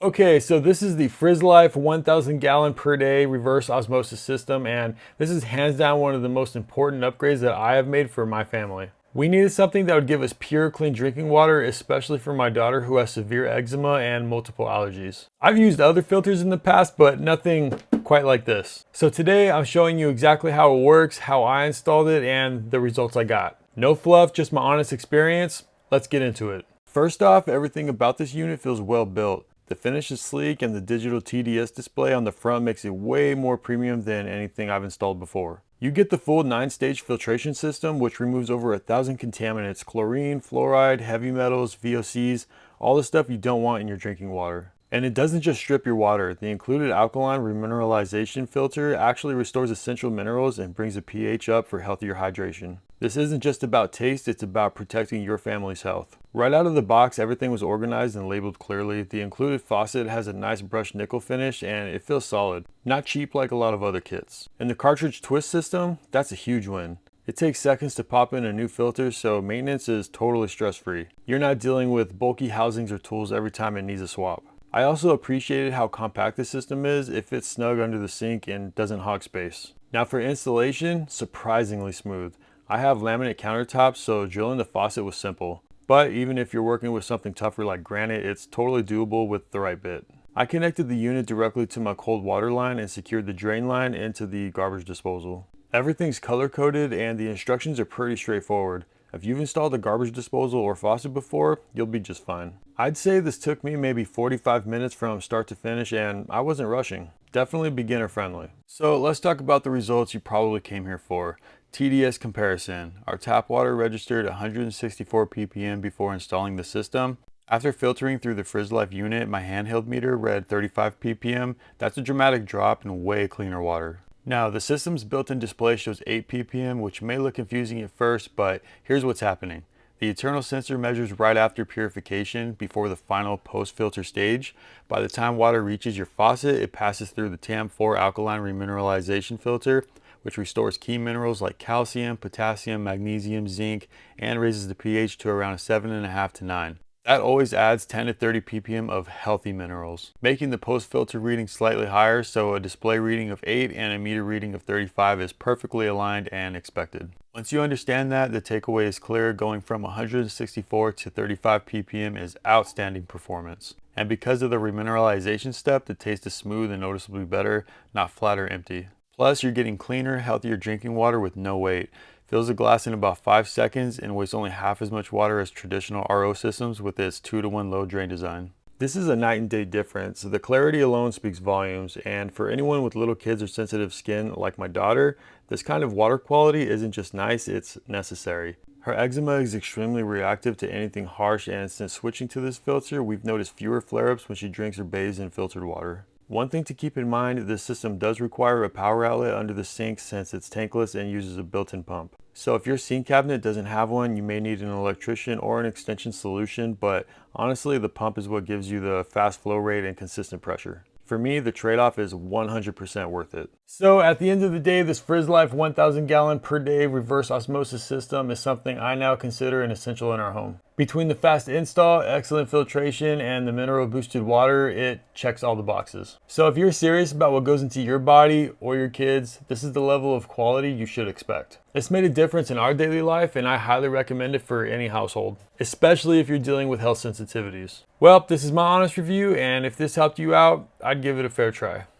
Okay, so this is the Frizzlife 1000 gallon per day reverse osmosis system, and this is hands down one of the most important upgrades that I have made for my family. We needed something that would give us pure, clean drinking water, especially for my daughter who has severe eczema and multiple allergies. I've used other filters in the past, but nothing quite like this. So today I'm showing you exactly how it works, how I installed it, and the results I got. No fluff, just my honest experience. Let's get into it. First off, everything about this unit feels well built. The finish is sleek and the digital TDS display on the front makes it way more premium than anything I've installed before. You get the full 9-stage filtration system, which removes over 1,000 contaminants: chlorine, fluoride, heavy metals, VOCs, all the stuff you don't want in your drinking water. And it doesn't just strip your water. The included Alkaline Remineralization filter actually restores essential minerals and brings the pH up for healthier hydration. This isn't just about taste, it's about protecting your family's health. Right out of the box, everything was organized and labeled clearly. The included faucet has a nice brushed nickel finish and it feels solid. Not cheap like a lot of other kits. And the cartridge twist system, that's a huge win. It takes seconds to pop in a new filter, so maintenance is totally stress-free. You're not dealing with bulky housings or tools every time it needs a swap. I also appreciated how compact the system is. It fits snug under the sink and doesn't hog space. Now for installation, surprisingly smooth. I have laminate countertops, so drilling the faucet was simple. But even if you're working with something tougher like granite, it's totally doable with the right bit. I connected the unit directly to my cold water line and secured the drain line into the garbage disposal. Everything's color coded and the instructions are pretty straightforward. If you've installed a garbage disposal or faucet before, you'll be just fine. I'd say this took me maybe 45 minutes from start to finish and I wasn't rushing. Definitely beginner friendly. So let's talk about the results you probably came here for. TDS comparison. Our tap water registered 164 ppm before installing the system. After filtering through the Frizzlife unit, my handheld meter read 35 ppm. That's a dramatic drop and way cleaner water. Now, the system's built-in display shows 8 ppm, which may look confusing at first, but here's what's happening. The internal sensor measures right after purification, before the final post-filter stage. By the time water reaches your faucet, it passes through the TAM4 alkaline remineralization filter, which restores key minerals like calcium, potassium, magnesium, zinc, and raises the pH to around 7.5 to 9. That always adds 10 to 30 ppm of healthy minerals, making the post-filter reading slightly higher, so a display reading of 8 and a meter reading of 35 is perfectly aligned and expected. Once you understand that, the takeaway is clear. Going from 164 to 35 ppm is outstanding performance. And because of the remineralization step, the taste is smooth and noticeably better, not flat or empty. Plus, you're getting cleaner, healthier drinking water with no wait. Fills the glass in about 5 seconds and wastes only half as much water as traditional RO systems with its 2-to-1 low drain design. This is a night and day difference. The clarity alone speaks volumes, and for anyone with little kids or sensitive skin like my daughter, this kind of water quality isn't just nice, it's necessary. Her eczema is extremely reactive to anything harsh, and since switching to this filter, we've noticed fewer flare-ups when she drinks or bathes in filtered water. One thing to keep in mind, this system does require a power outlet under the sink since it's tankless and uses a built-in pump. So if your sink cabinet doesn't have one, you may need an electrician or an extension solution, but honestly, the pump is what gives you the fast flow rate and consistent pressure. For me, the trade-off is 100% worth it. So at the end of the day, this Frizzlife 1000 gallon per day reverse osmosis system is something I now consider an essential in our home. Between the fast install, excellent filtration, and the mineral boosted water, it checks all the boxes. So if you're serious about what goes into your body or your kids, this is the level of quality you should expect. It's made a difference in our daily life, and I highly recommend it for any household, especially if you're dealing with health sensitivities. Well, this is my honest review, and if this helped you out, I'd give it a fair try.